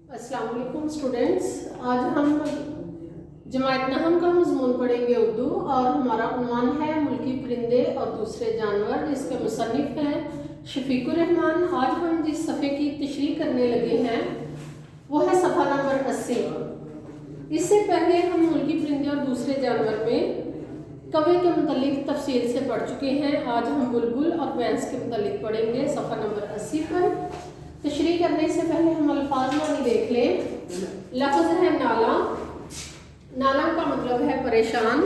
अस्सलाम वालेकुम स्टूडेंट्स। आज हम जमात नहम का मज़मून पढ़ेंगे उर्दू और हमारा उन्वान है मुल्की परिंदे और दूसरे जानवर, जिसके मुसन्निफ़ हैं शफीकुर रहमान। आज हम जिस सफ़े की तशरीह करने लगे हैं वो है सफ़ा नंबर 80। इससे पहले हम मुल्की परिंदे और दूसरे जानवर में कौवे के मुतल्लिक तफसील से पढ़ चुके हैं। आज हम बुलबुल और भैंस के मुतल्लिक पढ़ेंगे सफ़ा नंबर 80 पर। तशरीह करने से पहले हम अल्फाज मानी देख लें। लफ्ज़ है नाला। नाला का मतलब है परेशान।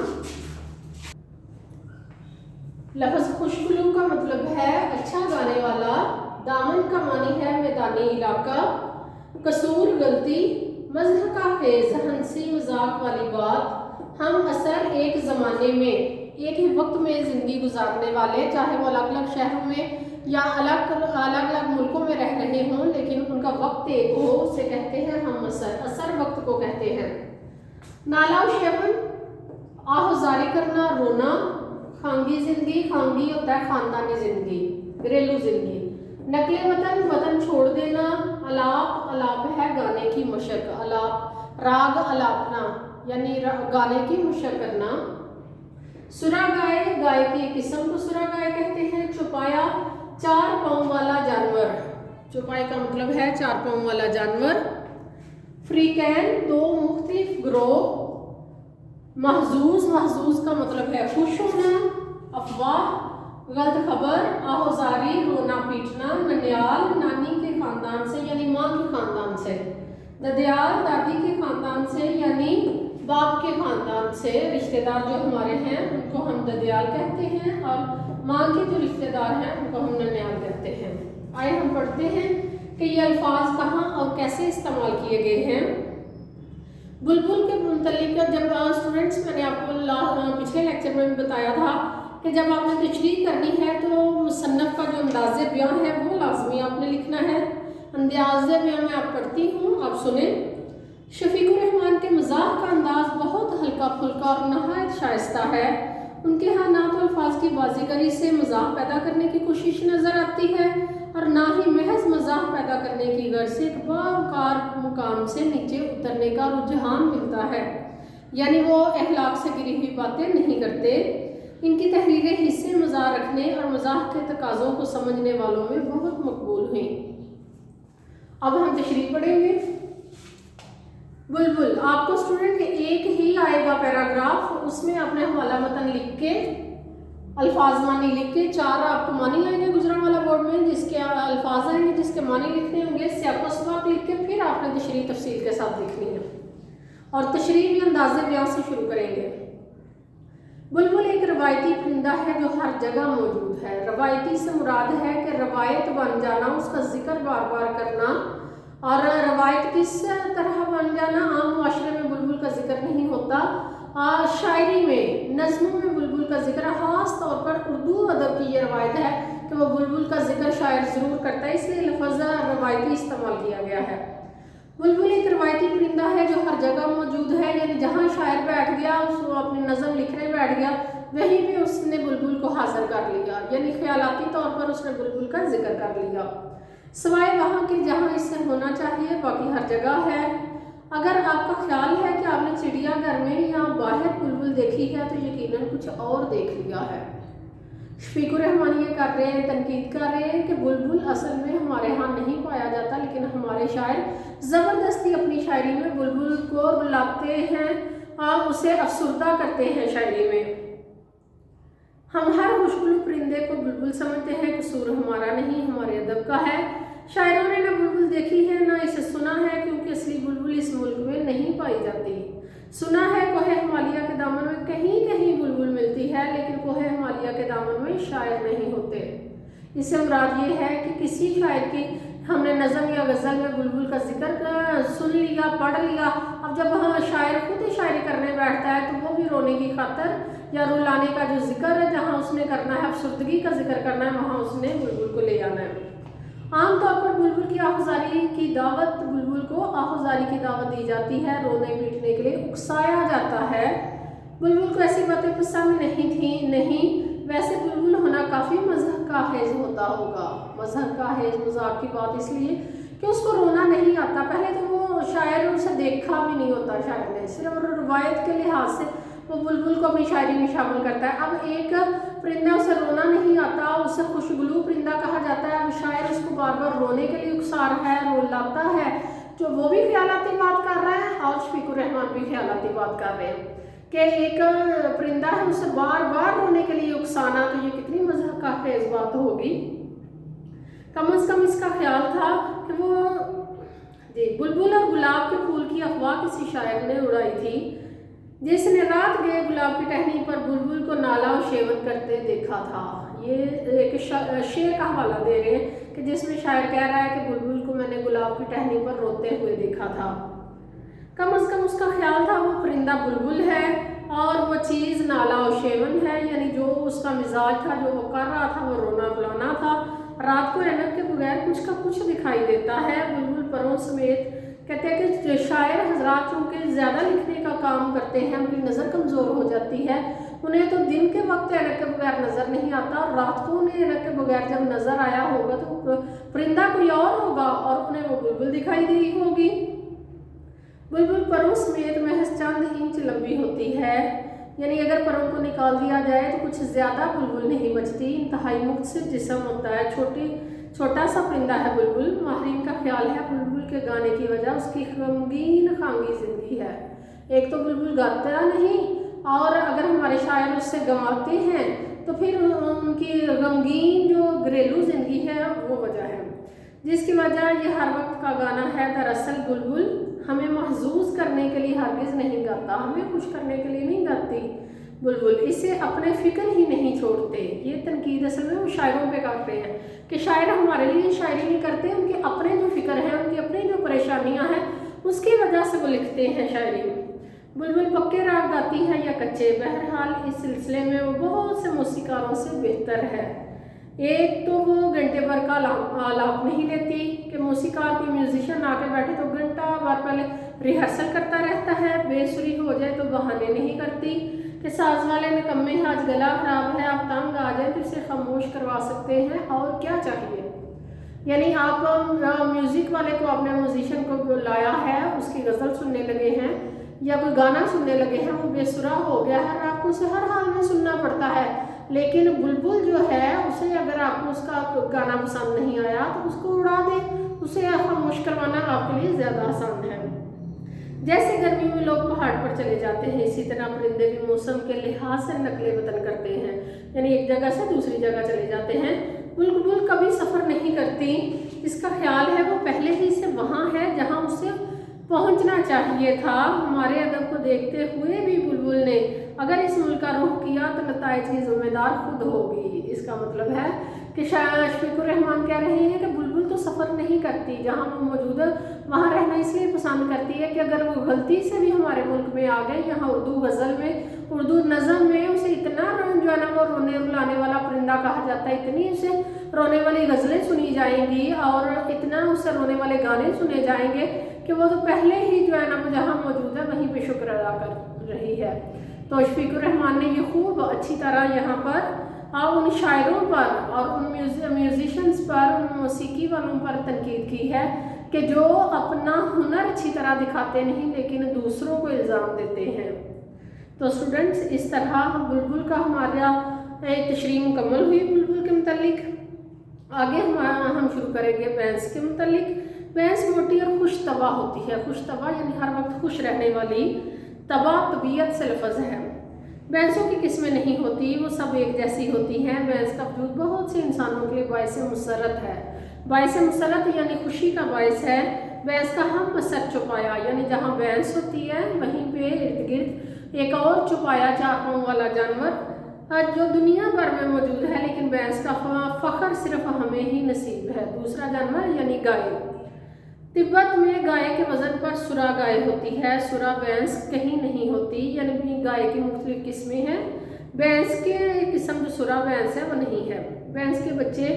लफ्ज़ खुशबू का मतलब है अच्छा गाने वाला। दामन का मानी है मैदानी इलाका। कसूर गलती। मज़ह का खेज हंसी मजाक वाली बात। हम असर एक ज़माने में एक ही वक्त में ज़िंदगी गुजारने वाले, चाहे वो अलग अलग शहरों में या अलग अलग मुल्कों में रह रहे हों, लेकिन उनका वक्त एक हो, उसे कहते हैं हम असर। असर वक्त को कहते हैं। नाला शबन आहुजारी करना, रोना। खांगी जिंदगी। खांगी होता है खानदानी जिंदगी, घरेलू जिंदगी। नकले वतन वतन छोड़ देना। अलाप अलाप है गाने की मशक। अलाप राग अलापना यानी गाने की मशक करना। सुरा गाय गाय की एक किस्म को सुरा गाय कहते हैं। चौपाया चार पाँव वाला जानवर। चौपाई का मतलब है चार पाँव वाला जानवर। फ्रीकैन दो मुख्तलिफ ग्रोह। महजूज महजूज का मतलब है खुश होना। अफवाह गलत खबर। आहोजारी रोना पीटना। ननियाल नानी के खानदान से यानी माँ के खानदान से। ददियाल दादी के खानदान से यानी बाप के खानदान से। रिश्तेदार जो हमारे हैं उनको हम ददियाल कहते हैं और माँ के जो रिश्तेदार हैं उनको हम ननियाल कहते हैं। आइए हम पढ़ते हैं कि ये अल्फाज कहाँ और कैसे इस्तेमाल किए गए हैं। बुलबुल के मुतल्लिक जब स्टूडेंट्स मैंने आपको पिछले लेक्चर में भी बताया था कि जब आपने तशरीह करनी है तो मुसन्नफ़ का जो अंदाज़े बयां है वो लाजमी आपने लिखना है। अंदाज़े बयां में आप पढ़ती हूँ, आप सुने। शफीकुर रहमान के मज़ाक का अंदाज़ बहुत हल्का फुल्का और नहायत शाइस्ता है। उनके यहाँ ना तो अल्फाज की बाजीगरी से मज़ाक पैदा करने की कोशिश नज़र आती है और ना ही महज मज़ाक पैदा करने की गर्ज से एक बावकार मुकाम से नीचे उतरने का रुझान मिलता है, यानी वो अखलाक से गिरी हुई बातें नहीं करते। इनकी तहरीरें हिस्से मज़ाक रखने और मज़ाक के तकाज़ों को समझने वालों में बहुत मकबूल हुई। अब हम तशरीह पढ़ेंगे। बुलबुल आपको स्टूडेंट एक ही आएगा पैराग्राफ, उसमें अपने हवाला मतन लिख के अल्फाज मानी लिख के, चार आपको मानी आएंगे गुजरांवाला बोर्ड में, जिसके अल्फाज आएंगे जिसके मानी लिखने होंगे। सियाक़ो सबाक़ लिख के फिर आपने तशरीह तफसील के साथ लिखनी है और तशरीह भी अंदाज़े बयां से शुरू करेंगे। बुलबुल एक रवायती परिंदा है जो हर जगह मौजूद है। रवायती से मुराद है कि रवायत बन जाना, उसका जिक्र बार बार करना। और रवायत किस तरह बन जाना? आम मुआशरे में बुलबुल का जिक्र नहीं होता। शायरी में नज़्मों में बुलबुल का जिक्र, ख़ास तौर पर उर्दू अदब की ये रवायत है कि वो बुलबुल का जिक्र शायर ज़रूर करता है, इसलिए लफ्ज़ रवायती इस्तेमाल किया गया है। बुलबुल एक रवायती परिंदा है जो हर जगह मौजूद है, यानी जहाँ शायर बैठ गया, उसको अपनी नज़म लिखने बैठ गया, वहीं पे उसने बुलबुल को हाजिर कर लिया, यानी ख्यालाती तौर पर उसने बुलबुल का जिक्र कर लिया। सिवाय वहाँ के जहाँ इससे होना चाहिए, बाकी हर जगह है। अगर आपका ख्याल है कि आपने चिड़ियाघर में या बाहर बुलबुल देखी है तो यकीनन कुछ और देख लिया है। शफीकुर रहमान ये कर रहे हैं, तनकीद कर रहे हैं कि बुलबुल असल में हमारे यहाँ नहीं पाया जाता, लेकिन हमारे शायर ज़बरदस्ती अपनी शायरी में बुलबुल को रुलाते हैं और उसे अफसुर्दा करते हैं शायरी में। हम हर खुशबू परिंदे को बुलबुल समझते हैं, कसूर हमारा नहीं, हमारे अदब का है। शायरों ने न बुलबुल देखी है न इसे सुना है, क्योंकि असली बुलबुल इस मुल्क में नहीं पाई जाती। सुना है कोहे हिमालय के दामन में कहीं कहीं बुलबुल मिलती है, लेकिन कोहे हिमालय के दामन में शायर नहीं होते। इससे मुराद ये है कि किसी शायर की हमने नज़म या गज़ल में बुलबुल का जिक्र सुन लिया, पढ़ लिया, अब जब हम शायर खुद शायरी करने बैठता है तो वो भी रोने की खातर या रुलाने का जो जिक्र है, जहाँ उसने करना है अफसुर्दगी का जिक्र करना है, वहाँ उसने बुलबुल को ले आना है। आमतौर पर बुलबुल की आहुजारी की दावत, बुलबुल को आहुजारी की दावत दी जाती है, रोने पीटने के लिए उकसाया जाता है। बुलबुल को ऐसी बातें पसंद नहीं थी। नहीं, वैसे बुलबुल होना काफ़ी मज़हक का हेज होता होगा। मज़हक का हेज, मजाक की बात इसलिए कि उसको रोना नहीं आता। पहले तो वो होता शायर ने, सिर्फ रवायत के लिहाज से वो बुलबुल को अपनी शायरी में शामिल करता है। अब एक परिंदा, उसे रोना नहीं आता, उसे खुशगुलू परिंदा कहा जाता है। अब शायर उसको बार बार रोने के लिए उकसा रहा है, रुलाता है, जो वो भी ख्यालाती बात कर रहा है और शफीकुर रहमान भी ख्यालाती बात कर रहे हैं कि एक परिंदा है, उसे बार बार रोने के लिए उकसाना, तो ये कितनी मज़ाक का खेज बात होगी। कम से कम इसका ख्याल था कि वो जी बुलबुल और गुलाब के फूल की अफवाह किसी शायर ने उड़ाई थी, जिसने रात गए गुलाब की टहनी पर बुलबुल को नाला और शेवन करते देखा था। ये एक शेर का हवाला दे रहे हैं कि जिसमें शायर कह रहा है कि बुलबुल को मैंने गुलाब की टहनी पर रोते हुए देखा था। कम से कम उसका ख्याल था वो परिंदा बुलबुल है और वो चीज़ नाला और शेवन है, यानी जो उसका मिजाज था, जो वो कर रहा था, वो रोना रुलाना था। रात को ऐनक के बगैर कुछ का कुछ दिखाई देता है। बुलबुल परों समेत कहते हैं कि शायर हजरात चूँकि ज़्यादा लिखने का काम करते हैं, उनकी नज़र कमज़ोर हो जाती है, उन्हें तो दिन के वक्त ऐनक के बगैर नज़र नहीं आता, और रात को उन्हें ऐनक के बगैर जब नज़र आया होगा तो परिंदा कोई और होगा और उन्हें वो बुलबुल दिखाई दी होगी। बुलबुल परों समेत महज चंद इंच लंबी होती है, यानी अगर परों को निकाल दिया जाए तो कुछ ज़्यादा बुलबुल नहीं बचती। इंतहाई मुख्तसर जिस्म होता है, छोटा सा परिंदा है बुलबुल। माहरीन का ख्याल है बुलबुल के गाने की वजह उसकी गमगीन खांगी ज़िंदगी है। एक तो बुलबुल गाता नहीं, और अगर हमारे शायर उससे गवाते हैं तो फिर उनकी गमगीन जो घरेलू ज़िंदगी है वो वजह है, जिसकी वजह ये हर वक्त का गाना है। दरअसल बुलबुल हमें महजूज करने के लिए हरगिज़ नहीं गाता, हमें खुश करने के लिए नहीं गाती बुलबुल, इसे अपने फ़िक्र ही नहीं छोड़ते। ये तनकीद असल में वो शायरों पे करते हैं कि शायर हमारे लिए शायरी नहीं करते, उनके अपने जो फ़िक्र हैं, उनकी अपनी जो परेशानियां हैं, उसकी वजह से वो लिखते हैं शायरी। बुलबुल पक्के राग गाती है या कच्चे, बहरहाल इस सिलसिले में वो बहुत से मौसीकारों से बेहतर है। एक तो वो घंटे भर का आलाप नहीं लेती कि मौसीकार कोई म्यूजिशियन आके बैठे तो घंटा भर पहले रिहर्सल करता रहता है, बेसुरी हो जाए तो बहाने नहीं करती कि साज वाले निकम्मे हैं, आज गला खराब है, आप तंग आ जाए तो इसे खामोश करवा सकते हैं, और क्या चाहिए। यानी आप म्यूज़िक वाले को, अपने म्यूजिशियन को लाया है, उसकी गज़ल सुनने लगे हैं या कोई गाना सुनने लगे हैं, वो बेसुरा हो गया है, आपको उसे हर हाल में सुनना पड़ता है। लेकिन बुलबुल जो है, उसे अगर आपको उसका गाना पसंद नहीं आया तो उसको उड़ा दे, उसे खामोश करवाना आपके लिए ज़्यादा आसान है। जैसे गर्मी में लोग पहाड़ पर चले जाते हैं, इसी तरह परिंदे भी मौसम के लिहाज से नकले वतन करते हैं, यानी एक जगह से दूसरी जगह चले जाते हैं। बुलबुल कभी सफ़र नहीं करती, इसका ख्याल है वो पहले ही से वहाँ है जहाँ उसे पहुँचना चाहिए था। हमारे अदब को देखते हुए भी बुलबुल ने अगर इस मुल्क का रुख किया तो नताइज की जिम्मेदार खुद होगी। इसका मतलब है कि शफीकुर रहमान कह रहे हैं कि बुलबुल तो सफ़र नहीं करती, जहाँ वो मौजूद है वहाँ रहना इसलिए पसंद करती है कि अगर वो गलती से भी हमारे मुल्क में आ गए, यहाँ उर्दू गज़ल में, उर्दू नज़म में उसे इतना जो है ना वो रोने रुलाने वाला परिंदा कहा जाता है, इतनी उसे रोने वाली गज़लें सुनी जाएंगी और इतना उससे रोने वाले गाने सुने जाएंगे कि वो तो पहले ही जो है ना वो जहाँ मौजूद है वहीं पे शुक्र अदा कर रही है। तो शफीकुर रहमान ने ये खूब अच्छी तरह यहाँ पर उन शायरों पर और उन म्यूजिशियंस पर, उन मौसीकी वालों पर तनकीद की है कि जो अपना हुनर अच्छी तरह दिखाते नहीं लेकिन दूसरों को इल्ज़ाम देते हैं। तो स्टूडेंट्स, इस तरह बुलबुल का हमारा तशरीह मुकम्मल हुई बुलबुल के मुतालिक। आगे हम शुरू करेंगे बैंस के मुतालिक। बैंस मोटी और खुश तबा होती है। खुश तबा यानी हर वक्त खुश रहने वाली, तबा तबीयत से लफ्ज़ है। बैंसों की किस्में नहीं होती, वो सब एक जैसी होती हैं। बैंस का वजूद बहुत से इंसानों के लिए बाइस मुसरत है। बाइस मुसरत यानी खुशी का बाइस है। बैंस का हम असर छुपाया, यानी जहाँ बैंस होती है वहीं पे इर्द गिर्द एक और छुपाया चार पाँव वाला जानवर जो दुनिया भर में मौजूद है, लेकिन बैंस का फ़ख्र सिर्फ हमें ही नसीब है। दूसरा जानवर यानी गाय। तिब्बत में गाय के वज़न पर सुरा गाय होती है, सुरा बैंस कहीं नहीं होती, यानी गाय की मुख्तलिफ किस्में हैं। बैंस के किस्म जो सुरा बैंस है वो नहीं है। बैंस के बच्चे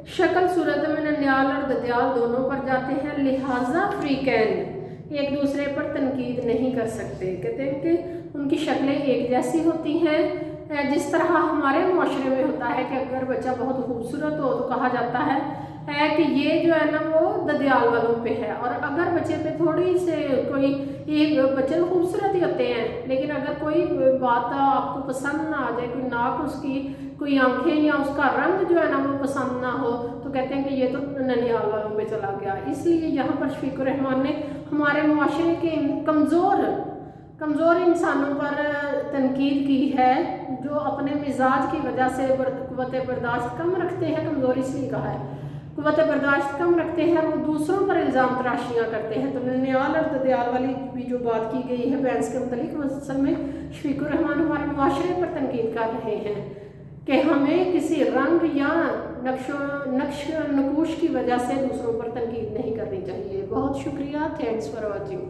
शक्ल सूरत में ननियाल और ददियाल दोनों पर जाते हैं, लिहाजा फ्रीकैन एक दूसरे पर तनकीद नहीं कर सकते। कहते हैं कि उनकी शक्लें एक जैसी होती हैं। जिस तरह हमारे माशरे में होता है कि अगर बच्चा बहुत खूबसूरत हो तो कहा जाता है ہے کہ یہ جو ہے نا وہ ددیال والوں پہ ہے، اور اگر بچے پہ تھوڑی سے کوئی، ایک بچے تو خوبصورت ہی ہوتے ہیں، لیکن اگر کوئی بات آپ کو پسند نہ آ جائے، کوئی ناک اس کی، کوئی آنکھیں یا اس کا رنگ جو ہے نا وہ پسند نہ ہو، تو کہتے ہیں کہ یہ تو ننیال والوں پہ چلا گیا۔ اس لیے یہاں پر شفیق الرحمان نے ہمارے معاشرے کے کمزور انسانوں پر تنقید کی ہے، جو اپنے مزاج کی وجہ سے قوت برداشت کم رکھتے ہیں، کمزور اس لیے کہا ہے، قوت برداشت کم رکھتے ہیں، وہ دوسروں پر الزام تراشیاں کرتے ہیں۔ تو ننیال اور ددیال والی بھی جو بات کی گئی ہے بینس کے متعلق، وہ اصل میں شفیق الرحمان ہمارے معاشرے پر تنقید کر رہے ہیں کہ ہمیں کسی رنگ یا نقش نقوش کی وجہ سے دوسروں پر تنقید نہیں کرنی چاہیے۔ بہت شکریہ، تھینکس فار واچنگ۔